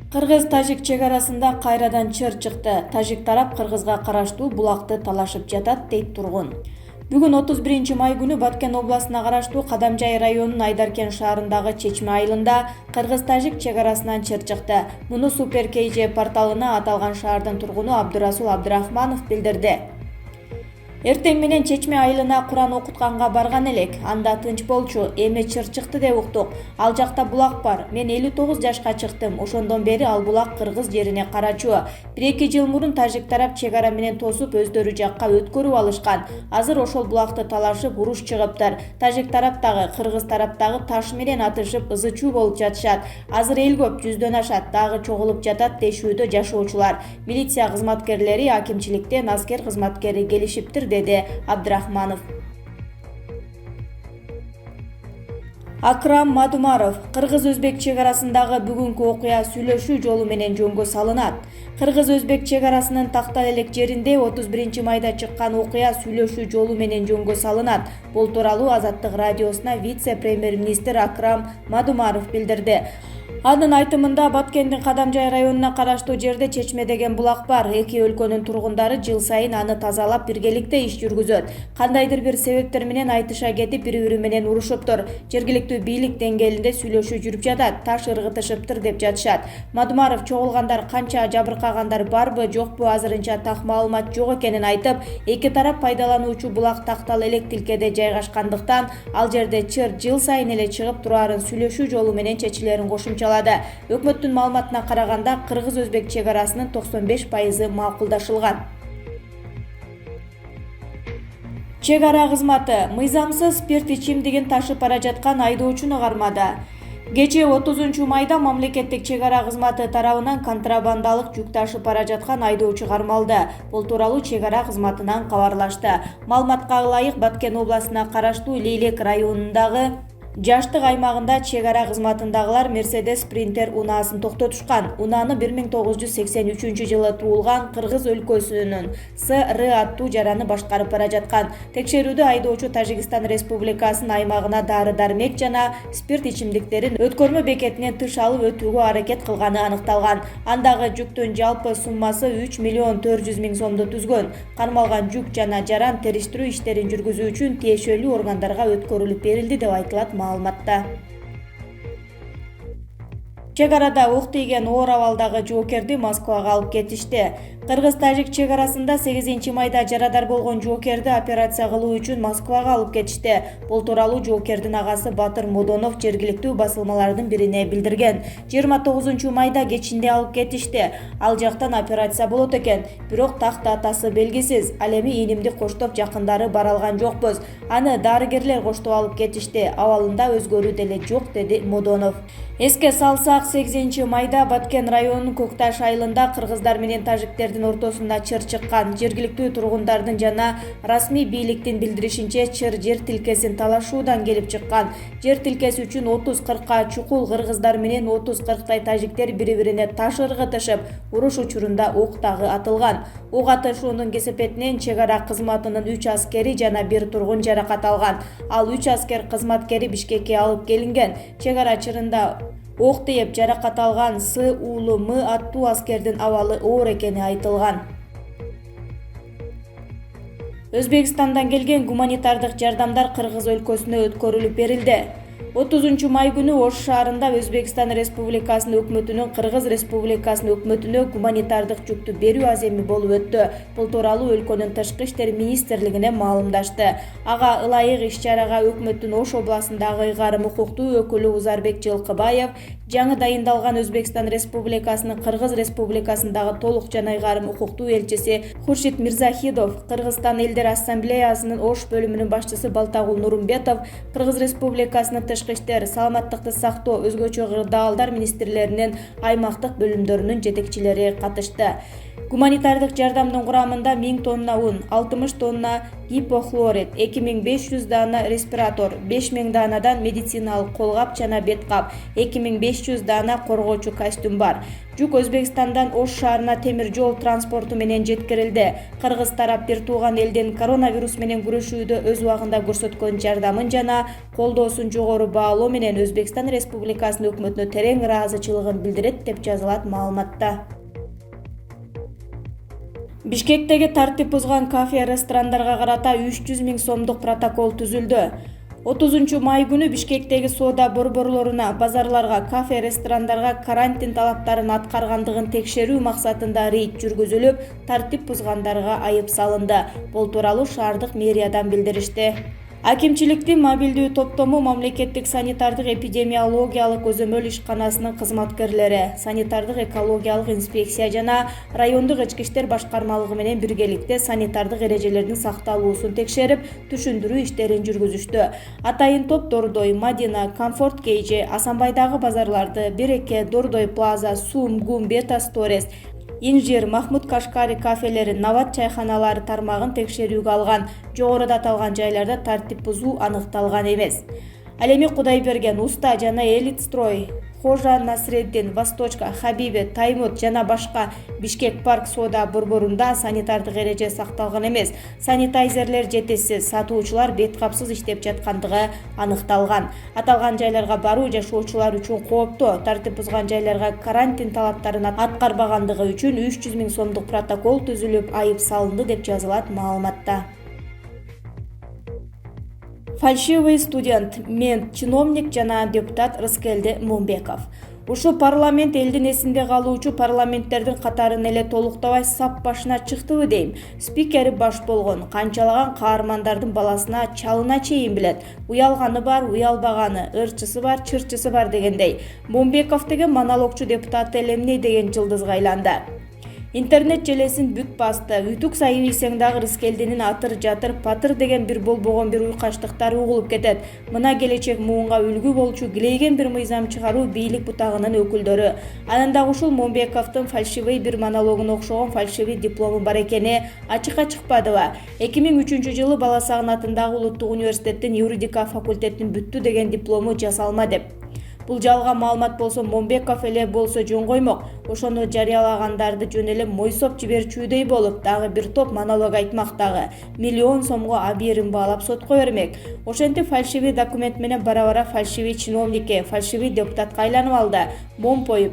Кыргыз-тажик чек арасында кайрадан чыр чыкты. Тажик тарап кыргызга караштуу булакты талашып жатат, дейт тургун. Бүгүн 31 май күнү Баткен областына караштуу Кадамжай районунун Айдаркен шаарындагы Чечме айылында кыргыз-тажик чек арасынан чыр чыкты. Муну Супер KJ порталына аталган шаардын тургуну Абдурасул Абдырахманов билдирди. Эртең менен Чечме айылына Куран окутканга барган элек. Анда тынч болчу, эми чыр чыкты деп уктук. Ал жакта булак бар. Мен 59 жашка чыктым. Ошондон бери ал булак кыргыз жерине карачу. 1-2 жыл мурун тажик тарап чек ара менен тосуп өздөрү жакка өткөрүп алышкан. Азыр ошол булакты талашып уруш чыгыптыр. Тажик тараптагы, кыргыз тараптагы таш менен атышып ызы-чуу болуп жатышат. Азыр эл көп, 100дөн ашат, дагы чогулуп жатат дешүүдө жашоочулар. Милиция кызматкерлери, акимчиликтен аскер кызматкери келишиптир, деди Абдрахманов. Акрам Мадумаров: кыргыз-өзбек чек арасындагы бүгүнкү окуя сүйлөшүү жолу менен жөнгө салынат. Кыргыз-өзбек чек арасынын тактал элек жеринде 31 майда чыккан окуя сүйлөшүү жолу менен жөнгө салынат. Бул тууралуу Азаттык радиосуна вице-премьер-министр Акрам Мадумаров билдирди. Анын айтымында Баткендин Кадамжай районуна караштуу жерде Чечме деген булак бар. Эки өлкөнүн тургундары жыл сайын аны тазалап биргеликте иш жүргүзөт. Кандайдыр бир себептер менен айтыша кетип бири-бири менен урушуптур. Жергиликтүү бийлик деңгээлинде сүйлөшүү жүрүп жатат, таш ыргытышыптыр деп жатышат. Мадумаров чогулгандар канча, жабыркагандар барбы, жокпу азырынча так маалымат жок экенин айтып, эки тарап пайдалануучу булак тактал элек тилкеде жайгашкандыктан ал жерде чыр жыл сайын эле чыгып турарын сүйлөшүү жолу менен чечилерин кошумчалады. Өкмөттүн маалыматына караганда кыргыз-өзбек чек арасынын 95% макулдашылган. Чек ара кызматы мыйзамсыз спирт ичимдигин ташып бара жаткан айдоочуну кармады. Кечээ 30 майда мамлекеттик чек ара кызматы тарабынан контрабандалык жүк ташып бара жаткан айдоочу кармалды. Бул тууралуу чек ара кызматынан кабарлашты. Маалыматка ылайык, Баткен областына караштуу Лейлек районундагы Жаштык аймагында чек ара кызматындагылар Мерседес Спринтер унаасын токтотушкан. Унааны 1983-жылы туулган Кыргыз өлкөсүнүн СР аттуу жараны башкарып бара жаткан. Текшерүүдө айдоочу Тажикстан Республикасынын аймагына дары-дармек жана спирт ичимдиктерин өткөрмө бекетинен тыш алып өтүүгө аракет кылганы аныкталган. Андагы жүктүн жалпы суммасы 3,4 миллион сомду түзгөн. Кармалган жүк жана жаран териштирүү иштерин жүргүзүү үчүн тиешелүү органдарга өткөрүлүп берилди деп айтылат маалыматта. Чек арада ок тийген оор абалдагы жоокерди Москвага алып кетишти. Кыргыз-тажик чек арасында 8-майда жарадар болгон жоокерди операция кылуу үчүн Москвага алып кетишти. Бул тууралуу жоокердин агасы Батыр Модонов жергиликтүү басылмалардын бирине билдирген. 29-майда кечинде алып кетишти. Ал жактан операция болот экен, бирок так датасы белгисиз. Ал эми ийнимди коштоп жакындары бара алган жокпуз. Аны дарыгерлер коштоп алып кетишти. Абалында өзгөрүү деле жок, деди Модонов. Эске салсак, 8-майда Баткен районунун Көкташ айылында кыргыздар менен тажиктердин ортосунда чыр чыккан. Жергиликтүү тургундардын жана расмий бийликтин билдиришинче, чыр жер тилкесин талашуудан келип чыккан. Жер тилкеси үчүн 30-40 чукул кыргыздар менен 30-40 тажиктер бири-бирине таш ыргытышып, уруш учурунда ок дагы атылган. Ок атышуунун кесепетинен чек ара кызматынын 3 аскери жана 1 тургун жаракат алган. Ал 3 аскер кызматкери Бишкекке алып келинген. Чек ара чырында ок тиеп жаракат алган С.М. аттуу аскердин абалы оор экени айтылган. Өзбекстандан келген гуманитардык жардамдар Кыргыз өлкөсүнө өткөрүлүп берилди. 30-май күнү Ош шаарында Өзбекстан Республикасынын өкмөтүнүн Кыргыз Республикасынын өкмөтүнө гуманитардык жүктү берүү аземи болуп өттү. Бул тууралуу өлкөнүн Тышкы иштер министрлигине маалымдашты. Ага ылайык иш-чарага өкмөттүн Ош областындагы ыйгарым укуктуу өкүлү Узарбек Жылкыбаев, жаңы дайындалган Өзбекстан Республикасынын Кыргыз Республикасындагы толук жана ыйгарым укуктуу элчиси Хуршит Мирзахидов, Кыргызстан элдер ассамблеясынын Ош бөлүмүнүн башчысы Балтагул Нурумбетов, Кыргыз Республикасынын Тышкы иштер, саламаттыкты сактоо, өзгөчө кырдаалдар министрлеринин аймактык бөлүмдөрүнүн жетекчилери катышты. Гуманитардык жардамдын курамында 1000 тонна ун, 60 тонна гипохлорид, 2500 дана респиратор, 5000 данадан медициналык колгап жана бет кап, 2500 дана коргоочу костюм бар. Жүк Өзбекстандан Ош шаарына темир жол транспорту менен жеткирилди. Кыргыз тарап бир тууган элдин коронавирус менен күрөшүүдө өз убагында көрсөткөн жардамын жана колдоосун жогору баалоо менен Өзбекстан Республикасынын өкмөтүнө терең ыраазычылыгын билдирет деп жазылат маалыматта. Бишкектеги тартип бузган кафе-ресторандарга карата 300 000 сомдук протокол түзүлдү. 30 май күнү Бишкектеги соода борборлоруна, базарларга, кафе-ресторандарга карантин талаптарын аткаргандыгын текшерүү максатында рейд жүргүзүлүп, тартип бузгандарга айып салынды. Бул тууралуу шаардык мэриядан билдиришти. Акимчиликтин мобилдүү топтому мамлекеттик санитардык эпидемиологиялык көзөмөл ишканасынын кызматкерлери, санитардык экологиялык инспекция жана райондук ички иштер башкармалыгы менен биргеликте санитардык эрежелердин сакталуусун текшерип, түшүндүрүү иштерин жүргүзүштү. Атайын топ Дордой, Мадина, Комфорт Кейже, Асанбайдагы базарларды, Береке, Дордой Плаза, Сум, Гум, Бета Сторес, Инжир, Махмуд Кашкари кафелери, Нават чайханалары тармагын текшерүүгө алган. Жогоруда аталган жайларда тартип бузуу аныкталган эмес. Ал эми Кудайберген, Уста жана Элитстрой, Хожа Насреддин, Восточка, Хабиби, Таймут жана башка Бишкек парк соода борборунда санитардык эреже сакталган эмес. Санитайзерлер жетишсиз, сатуучулар беткапсыз иштеп жаткандыгы аныкталган. Аталган жайларга баруу жашоочулар үчүн кооптуу. Тартип бузган жайларга карантин талаптарын аткарбагандыгы үчүн 300 000 сомдук протокол түзүлүп, айып салынды деп жазылат маалыматта. Фальшивый студент, мент, чиновник жана депутат Рыскелди Момбеков. Ушу парламент элдин эсинде калуучу парламенттердин катарын эле толуктабай сап башына чыктыбы дейм. Спикери баш болгон, канчалаган каармандардын баласына чалына чейин билет. Уялганы бар, уялбаганы, ырчысы бар, чырчысы бар дегендей. Момбеков деген монологчу депутат эле эмне деген жылдызга айланды. Интернет желесин бүт басты. Үтүк сайын ийсең дагы Рыскелдинин атыр жатыр патыр деген бир болбогон бир уйкаштыктар угулуп кетет. Мына келечек муунга үлгү болчу килейген бир мыйзам чыгаруу бийлик бутагынын өкүлдөрү. Анан дагы ушул Момбековдун фальшивый бир монологуна окшогон фальшивый диплому бар экени ачыкка чыкпадыбы? 2003 жылы Бала Сагын атындагы Улуттук университеттин юридика факультетин бүттү деген диплому жасалма деп. Бул жалган маалымат болсо Момбеков эле болсо жөн коймок. Ошону жарыялагандарды жөн эле мойсоп жиберчүдөй болуп, дагы бир топ монолог айтмак дагы. Миллион сомго абийирин баалап сотко бермек. Ошентип фальшивый документ менен бара-бара фальшивый чиновникке, фальшивый депутатка айланып алды. Момпой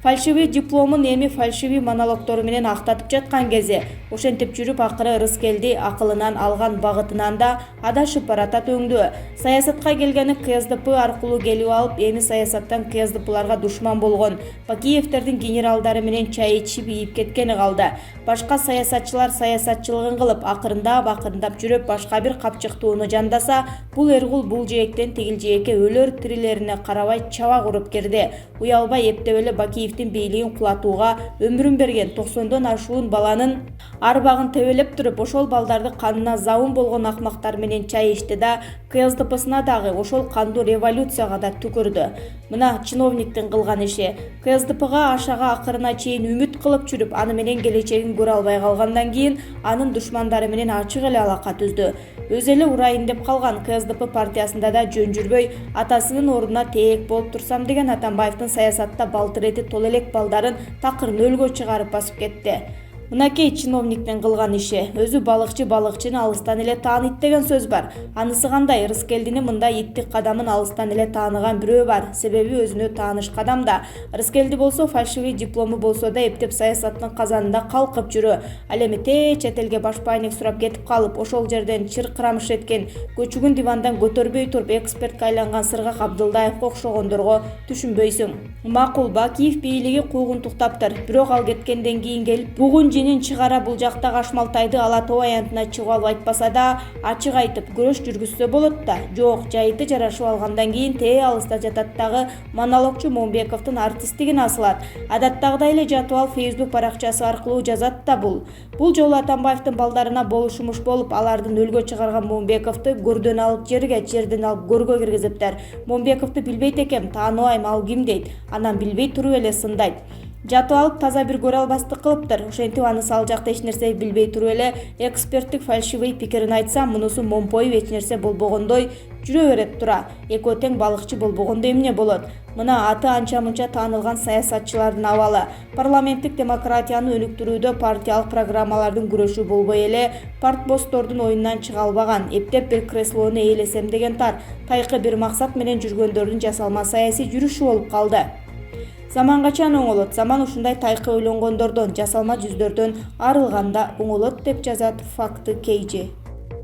фальшивый дипломун эми фальшивый монологтору менен актатып жаткан кези. Ошентип жүрүп акыры Рыскелди акылынан алган багытынан да адашып баратат өңдүү. Саясатка келгени КСДП аркылуу келип алып, эми саясаттан КСДПларга душман болгон. Бакиевтердин генералдары менен чай ичип ийип кеткени калды. Башка саясатчылар саясатчылыгын кылып, акырындап жүрүп башка бир капчыктууну жандаса, бул эргул бул жээктен тигил жээкке өлөр тирилерине карабай чаба куруп кирди. Уялбай эптеп эле Бакиевдин бийлигин кулатууга өмүрүн берген 90дон ашуун баланын арбагын тебелеп туруп, ошол балдарды канына забун болгон акмактар менен чай ичти да, КСДПсына дагы ошол кандуу революцияга да түкүрдү. Мына чиновниктин кылган иши. КСДПга ашага акырына чейин үмүт кылып жүрүп, аны менен келечегин көрө албай калгандан кийин анын душмандары менен ачык эле алака түздү. Өзү эле урайын деп калган КСДП партиясында да жөн жүрбөй, атасынын ордуна тээк болуп турсам деген Атамбаевдин саясатта балтырети тол элек балдарын такыр нөлгө чыгарып басып кетти. Мынакей чиновниктин кылган иши. Өзү балыкчыны алыстан эле тааныйт деген сөз бар. Анысы кандай? Рыскелдинин мындай иттик кадамын алыстан эле тааныган бирөө бар. Себеби өзүнө тааныш кадам да. Рыскелди болсо фальшивый диплому болсо да эптеп саясаттын казанында калкып жүрү. Ал эми чет элге башпайник сурап кетип калып, ошол жерден чыркырамыш эткен, көчүгүн дивандан көтөрбөй туруп экспертке айланган Сыргак Абдылдаевге окшогондорго түшүнбөйсүң. Макул, Бакиев бийлиги куугунтуктаптыр. Бирок ал кеткенден кийин келип, бугун женин чыгара бул жакта Кашмалтайды Ала Тоо аянтына чыгып алып айтпаса да, ачык айтып күрөш жүргүзсө болот да. Жок, жайыты жарашып алгандан кийин алыста жатат дагы монологчу Момбековдун артисттигин асылат. Адаттагыдай эле жатып алып Facebook баракчасы аркылуу жазат да бул. Бул жолу Атамбаевдин балдарына болушумуш болуп, алардын өлгө чыгарган Момбековду көрдөн алып жерге, жерден алып көргө киргизиптер. Момбековду билбейт экем, тааныбайм, ал ким дейт. Анан билбей туруп эле сындайт. жатып алып таза бир көрө албастык кылыптыр. Ошентип анысы ал жакта эч нерсе билбей туруп эле эксперттик фальшивый пикирин айтса, мунусу момпоюп эч нерсе болбогондой жүрө берет тура. Экөө тең балыкчы болбогондо эмне болот? Мына аты анча-мынча таанылган саясатчылардын абалы. Парламенттик демократияны өнүктүрүүдө партиялык программалардын күрөшү болбой эле партбосстордун оюнунан чыга албаган, эптеп бир креслону ээлесем деген тар, тайкы бир максат менен жүргөндөрдүн жасалма саясий жүрүшү болуп калды. Заман качан оңолот? Заман ушундай тайкы ойлонгондордон, жасалма жүздөрдөн арылганда оңолот деп жазат Факты KG.